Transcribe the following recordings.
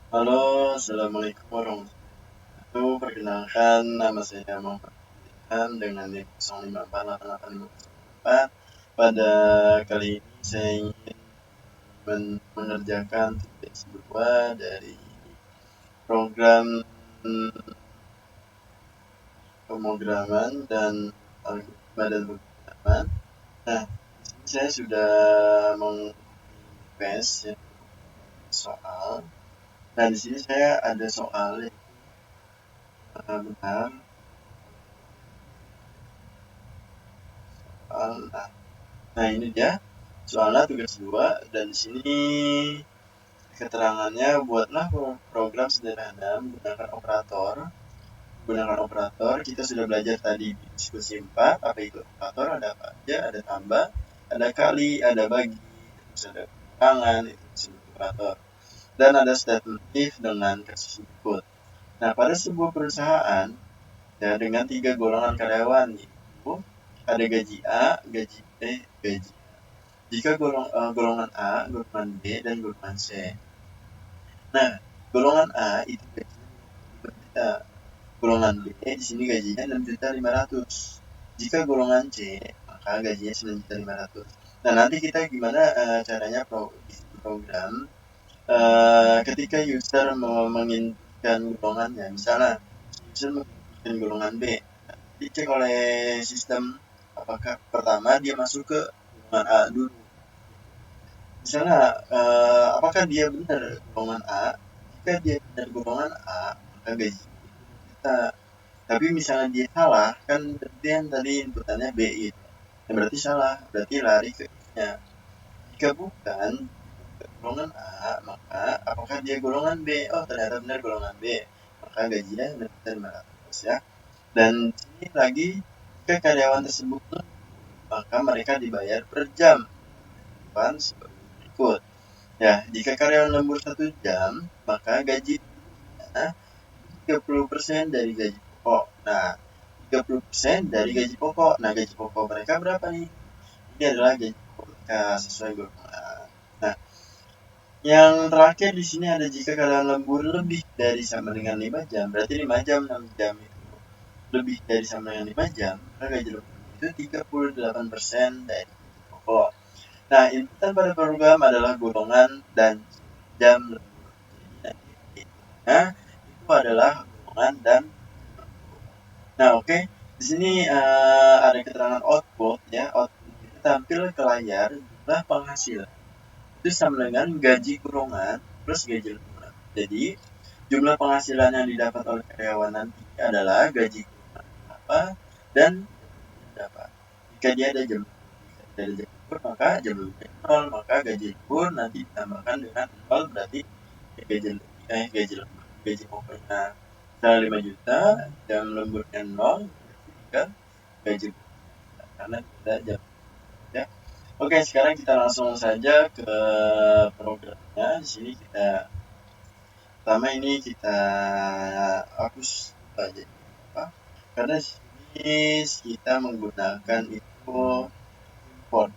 Halo, Assalamualaikum warahmatullahi wabarakatuh. Perkenalkan, nama saya Muhammad Ilham dengan NIM 05488854. Pada kali ini saya ingin mengerjakan tugas 2 dari program pemrograman dan algoritma dan pemrograman. Nah, di sini saya sudah meng-paste ya, soal. Nah, di sini saya ada soal yang benar. Soal, nah ini dia soalnya tugas 2 dan di sini keterangannya buatlah program sederhana menggunakan operator. Menggunakan operator kita sudah belajar tadi di diskusi 4 apa itu operator, ada apa aja, ada tambah, ada kali, ada bagi, terus ada kurangan, itu disebut operator. Dan ada statement if dengan kasus berikut. Nah, pada sebuah perusahaan ya dengan 3 golongan karyawan itu ada gaji A, gaji jika golongan A, golongan B, dan golongan C. Nah, golongan A itu gajinya 5 juta. Golongan B di sini gajinya 6.500.000. Jika golongan C, maka gajinya 9.500.000. Nah, nanti kita gimana caranya program ketika user menginputkan golongannya. Misalnya, user menginputkan golongan B. Dicek oleh sistem apakah pertama dia masuk ke golongan A dulu. Misalnya, apakah dia benar golongan A? Jika dia benar golongan A, maka gaji kita. Tapi misalnya dia salah, kan berarti yang tadi inputannya B itu. Ya, berarti salah, berarti lari ke if-nya. Jika bukan golongan A, maka apakah dia golongan B? Oh, ternyata benar golongan B. Maka gajinya 6.500.000 ya. Dan sini lagi, jika karyawan tersebut, maka mereka dibayar per jam. Depan seperti berikut. Ya, jika karyawan lembur 1 jam, maka gajinya 30% dari gaji pokok. Nah, 30% dari gaji pokok. Nah, gaji pokok mereka berapa nih? Ini adalah gaji pokok mereka sesuai golongan. Nah, yang terakhir di sini ada jika karyawan lembur lebih dari sama dengan 5 jam, berarti 5 jam, 6 jam itu lebih dari sama dengan 5 jam, maka gaji lembur itu 38% dari gaji pokok. Nah, inputan pada program adalah golongan dan jam lembur. Jadi nah, itu adalah golongan dan. Nah, oke. Di sini ada keterangan output ya. Output itu tampil ke layar jumlah penghasilan. Itu sama dengan gaji kurungan plus gaji lembur. Jadi, jumlah penghasilan yang didapat oleh karyawan nanti adalah gaji kurungan berapa dan berapa. Jika dia ada jam lembur, maka jam lembur 0, maka gaji lembur nanti ditambahkan dengan 0, berarti gaji pokoknya misalnya 5 juta, jam lemburnya 0, kan gaji karena kita jam ya. Oke, sekarang kita langsung saja ke programnya. Di sini kita pertama ini kita hapus aja apa? Karena di sini kita menggunakan info import.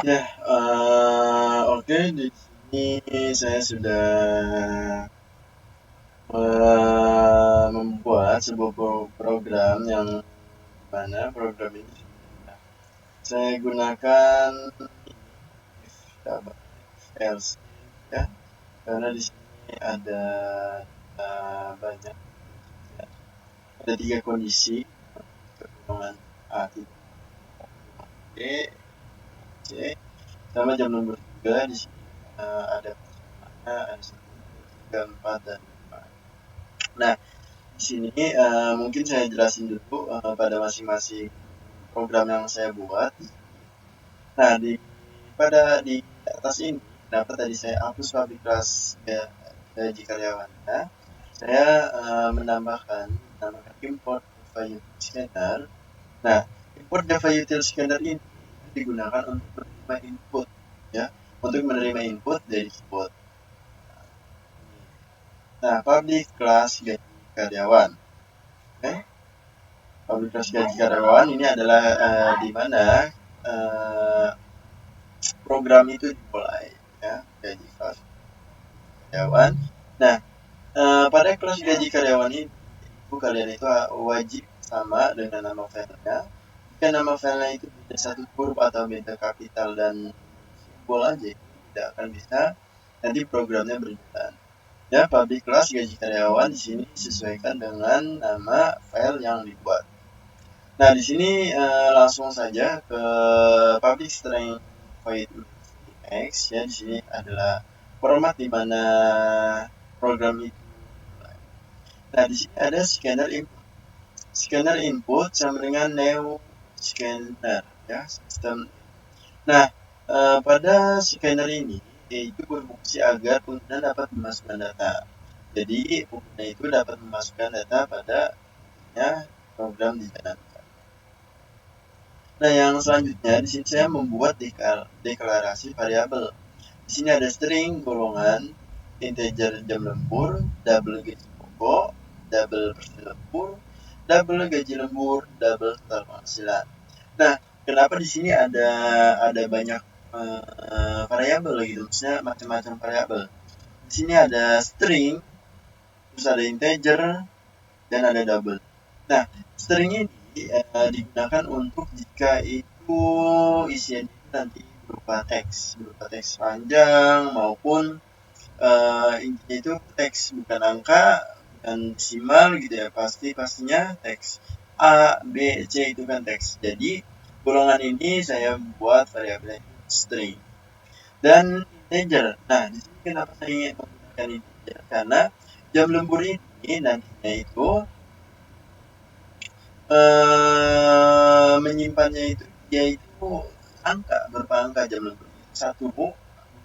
Ya, oke, di sini saya sudah membuat sebuah program yang mana program ini saya gunakan if else ya, karena di sini ada banyak, ada 3 kondisi kebohongan A titik B C sama jam lembur juga. Di sini ada ada 1, 2, 3, 4 dan 5. Nah, di sini mungkin saya jelasin dulu pada masing-masing program yang saya buat. Nah, di atas ini, kenapa tadi saya hapus public class gaji karyawannya, saya menambahkan import Java Util Scanner. Nah, import Java Util Scanner ini digunakan untuk menerima input, ya, untuk menerima input dari keyboard. Nah, public class gaji karyawan. Oke, public class gaji karyawan ini adalah di mana program itu dimulai, ya, gaji kelas karyawan. Nah, pada kelas gaji karyawan ini kalian itu wajib sama dengan nama filenya. Jika nama filenya itu beda satu huruf atau beda kapital dan simbol aja, tidak akan bisa nanti programnya berjalan. Ya, public class gaji karyawan di sini disesuaikan dengan nama file yang dibuat. Nah, di sini langsung saja ke public string void x, ya. Di sini adalah format di mana program itu. Nah, di sini ada scanner input. Scanner input sama dengan new scanner, ya, sistem. Nah, pada scanner ini itu berfungsi agar pengguna dapat memasukkan data. Jadi pengguna itu dapat memasukkan data pada program dijalankan. Nah, yang selanjutnya di sini saya membuat deklarasi variabel. Di sini ada string golongan, integer jam lembur, double gaji pokok, double persen lembur, double gaji lembur, double total penghasilan. Nah, kenapa di sini ada banyak variabel gitu, maksudnya macam-macam variabel. Di sini ada string, terus ada integer, dan ada double. Nah, string ini digunakan untuk jika itu isian nanti berupa teks panjang maupun intinya itu teks, bukan angka, bukan desimal gitu ya, pastinya teks A, B, C itu kan teks. Jadi golongan ini saya buat variabel string dan integer. Nah, di sini kenapa saya ingin menggunakan integer? Karena jam lembur ini nantinya itu menyimpannya itu yaitu angka, berupa angka jam lembur. 1, 2,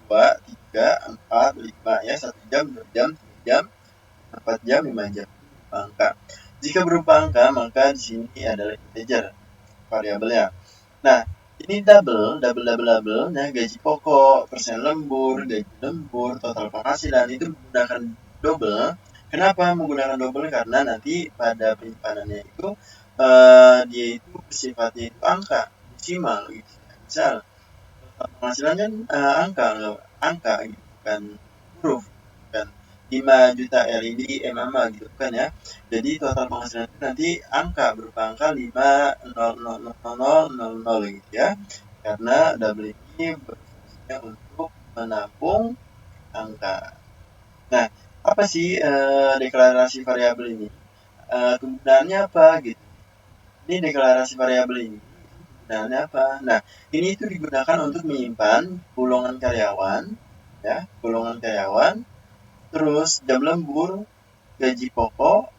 3, 4, 5, ya, 1 jam, 2 jam, 3 jam, 4 jam, 5 jam, angka. Jika berupa angka, maka di sini adalah integer variabelnya. Nah, ini double, nah, gaji pokok, persen lembur, gaji lembur, total penghasilan itu menggunakan double. Kenapa menggunakan double? Karena nanti pada penyimpanannya itu dia itu sifatnya itu angka, desimal gitu. Misal penghasilan kan angka gitu, bukan huruf, bukan 5 juta LED MMA gitu kan ya. Jadi total penghasilan itu nanti angka, berupa angka 5000000 gitu ya. Karena double ini berfungsinya untuk menampung angka. Nah, apa sih deklarasi variabel ini? Kegunaannya apa gitu? Ini deklarasi variabel ini kegunaannya apa? Nah, ini itu digunakan untuk menyimpan golongan karyawan, ya, golongan karyawan, terus jam lembur, gaji pokok,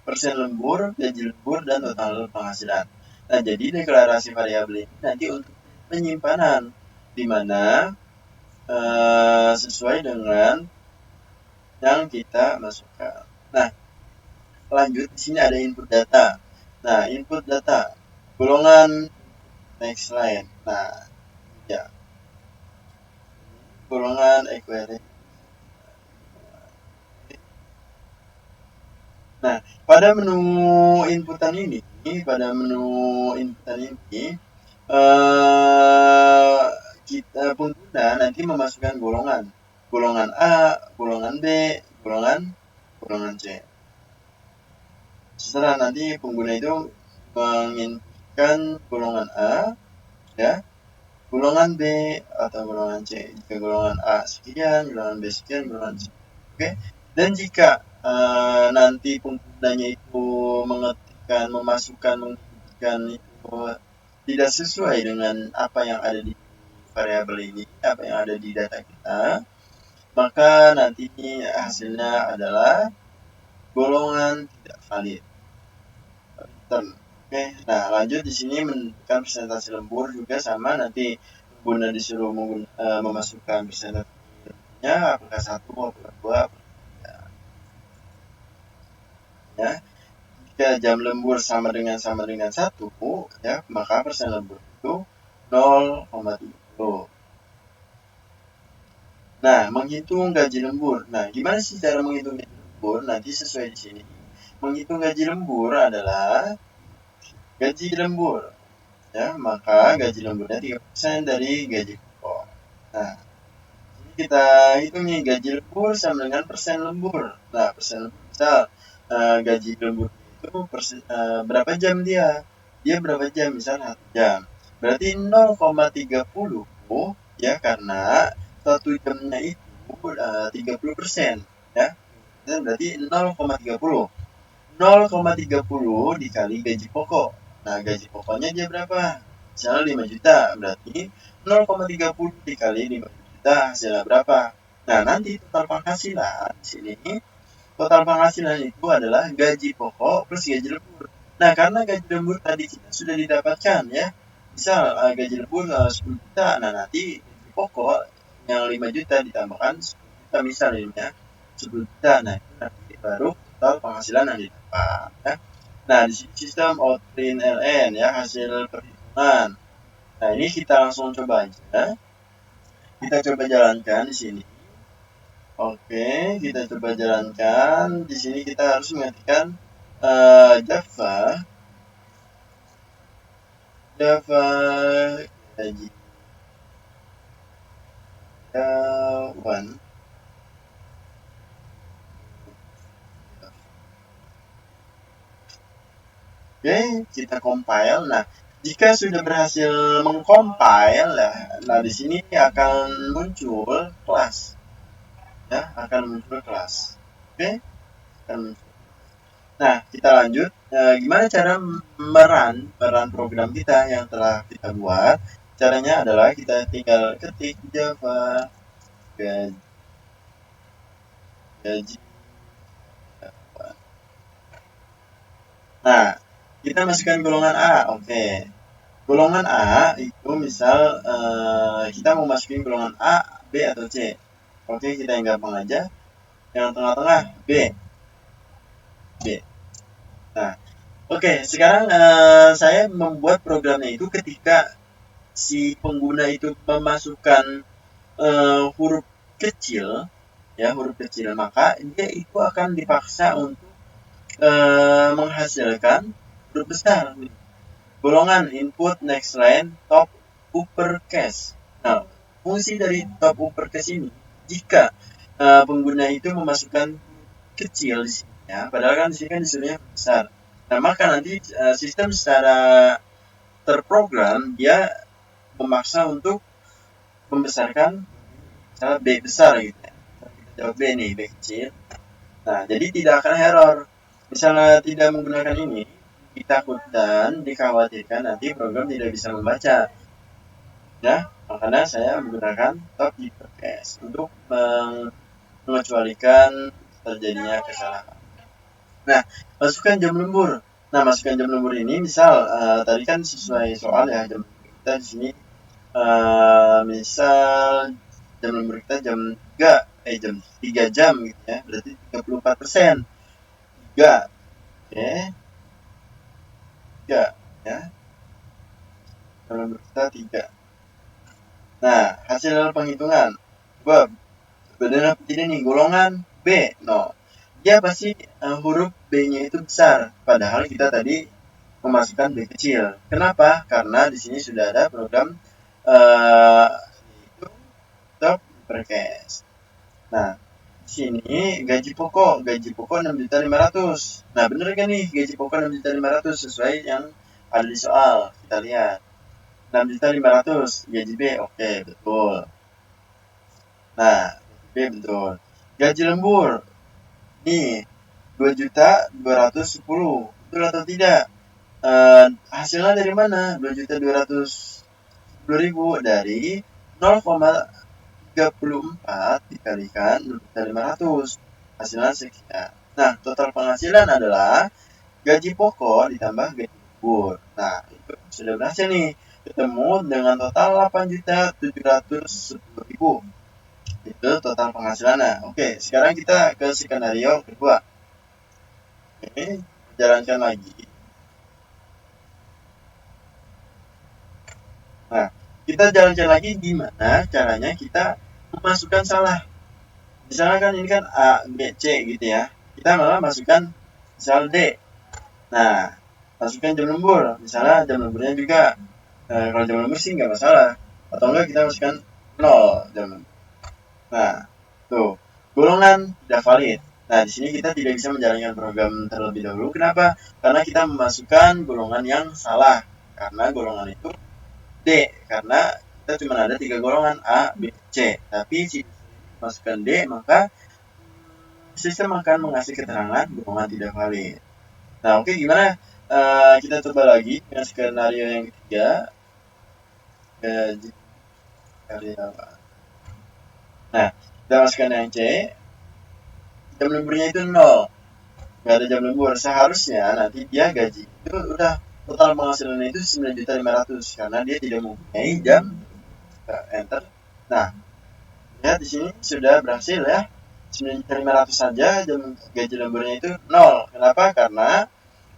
persen lembur, gaji lembur, dan total penghasilan. Nah, jadi deklarasi variabel ini nanti untuk penyimpanan, di mana sesuai dengan yang kita masukkan. Nah, lanjut, di sini ada input data. Nah, input data golongan next line. Nah, ya, golongan equity. Nah, pada menu inputan ini pengguna nanti memasukkan golongan A, golongan B, golongan C. Setelah nanti pengguna itu menginputkan golongan A, ya, golongan B atau golongan C. Jika golongan A sekian, golongan B sekian, golongan C. Oke. Dan jika nanti penggunanya itu menginputkan itu tidak sesuai dengan apa yang ada di variabel ini, apa yang ada di data kita, maka nanti hasilnya adalah golongan tidak valid. Oke, nah lanjut di sini menentukan presentasi lembur juga sama, nanti pengguna disuruh memasukkan presentasinya apakah 1, apakah 2, ya. Jika jam lembur sama dengan 1, ya, maka persen lembur itu 0,30. Nah, menghitung gaji lembur. Nah, gimana sih cara menghitung gaji lembur? Nanti sesuai di sini. Menghitung gaji lembur adalah gaji lembur, ya, maka gaji lemburnya 3% dari gaji pokok. Nah, ini kita hitung nih, gaji lembur sama dengan persen lembur. Nah, persen lembur misal gaji lembur itu berapa jam dia? Dia berapa jam? Misal 1 jam. Berarti 0,30, ya, karena 1 jamnya itu 30%, ya. Dan berarti 0,30. 0,30 dikali gaji pokok. Nah, gaji pokoknya dia berapa? Misalnya 5 juta, berarti 0,30 dikali 5 juta hasilnya berapa? Nah, nanti total penghasilan di sini, total penghasilan itu adalah gaji pokok plus gaji lembur. Nah, karena gaji lembur tadi kita sudah didapatkan, ya. Misal gaji lembur 10 juta, nah nanti gaji pokok yang 5 juta ditambahkan 10 juta misalnya, 10 juta. Nah, itu nanti baru total penghasilan yang didapat, ya. Nah, di sini sistem output LN, ya, hasil perhitungan. Nah, ini kita langsung coba aja. Kita coba jalankan di sini. Oke, kita coba jalankan. Di sini kita harus mengetikkan Java gaji one. Oke, kita compile. Nah, jika sudah berhasil mengcompile, nah di sini akan muncul kelas, ya, akan muncul kelas. Oke, akan muncul. Nah, kita lanjut. Gimana cara meran program kita yang telah kita buat? Caranya adalah kita tinggal ketik Java gaji. Nah, kita masukkan golongan A. Oke. Golongan A itu misal kita mau masukin golongan A, B, atau C. Oke, kita yang gampang aja. Yang tengah-tengah, B. Nah, oke, sekarang saya membuat programnya itu ketika si pengguna itu memasukkan huruf kecil, ya, huruf kecil, maka dia itu akan dipaksa untuk menghasilkan huruf besar. Golongan input next line top uppercase. Nah, fungsi dari top uppercase ini, jika pengguna itu memasukkan kecil di sini, ya, padahal kan di sini kan disuruhnya besar. Nah, maka nanti sistem secara terprogram dia memaksa untuk membesarkan misalnya B besar gitu, ya. Kita jawab B nih, B kecil. Nah, jadi tidak akan error. Misalnya tidak menggunakan ini, ditakutkan, dikhawatirkan nanti program tidak bisa membaca. Ya, makanya saya menggunakan top uppercase untuk mengecualikan terjadinya kesalahan. Nah, masukkan jam lembur. Nah, masukkan jam lembur ini misal tadi kan sesuai soal, ya, jam lembur kita di sini misal jam lembur kita jam 3 jam gitu, ya. Berarti 34%. 3. Oke. 3, ya. Jam lembur kita 3. Nah, hasil penghitungan. Coba benar tidak nih, golongan B. No. Dia pasti huruf B-nya itu besar, padahal kita tadi memasukkan B kecil. Kenapa? Karena di sini sudah ada program laptop per cash. Nah, di sini gaji pokok 6.500.000. Nah, bener kan nih gaji pokok 6.500.000 sesuai yang ada di soal. Kita lihat. 6.500.000 gaji B, oke, betul. Nah, gaji B betul. Gaji lembur nih 2.210.000, betul atau tidak? Hasilnya dari mana? 2.210.000 dari 0,34 dikalikan 6.500, hasilnya sekian. Nah, total penghasilan adalah gaji pokok ditambah gaji lembur. Nah, itu sudah berhasil nih, ketemu dengan total 8.710.000. Itu total penghasilannya. Oke, sekarang kita ke skenario kedua. Oke, jalankan lagi. Nah, kita jalankan lagi gimana caranya kita memasukkan salah. Misalnya kan ini kan A, B, C gitu ya. Kita malah masukkan misal D. Nah, masukkan jam lembur. Misalnya jam lemburnya juga. Kalau jam lembur sih nggak masalah. Atau enggak kita masukkan 0 jam lembur. Nah, tuh. Golongan tidak valid. Nah, di sini kita tidak bisa menjalankan program terlebih dahulu. Kenapa? Karena kita memasukkan golongan yang salah. Karena golongan itu D. Karena kita cuma ada 3 golongan A, B, C. Tapi jika masukkan D, maka sistem akan mengasih keterangan golongan tidak valid. Nah, oke, gimana? Kita coba lagi dengan skenario yang ketiga. Gaji karyawan. Nah, kita masukkan yang C. Jam lemburnya itu 0. Nggak ada jam lembur. Seharusnya nanti dia gaji itu udah total penghasilannya itu 9.500.000 karena dia tidak mempunyai jam. Enter. Nah, lihat di sini sudah berhasil ya. 9.500.000 saja jam gaji lemburnya itu 0. Kenapa? Karena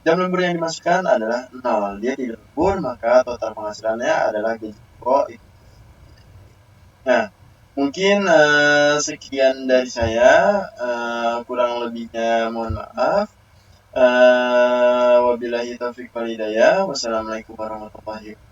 jam lembur yang dimasukkan adalah 0. Dia tidak lembur, maka total penghasilannya adalah gaji pokok itu. Nah, mungkin sekian dari saya. Kurang lebihnya mohon maaf. Wabillahi taufiq wal hidayah. Wassalamualaikum warahmatullahi wabarakatuh.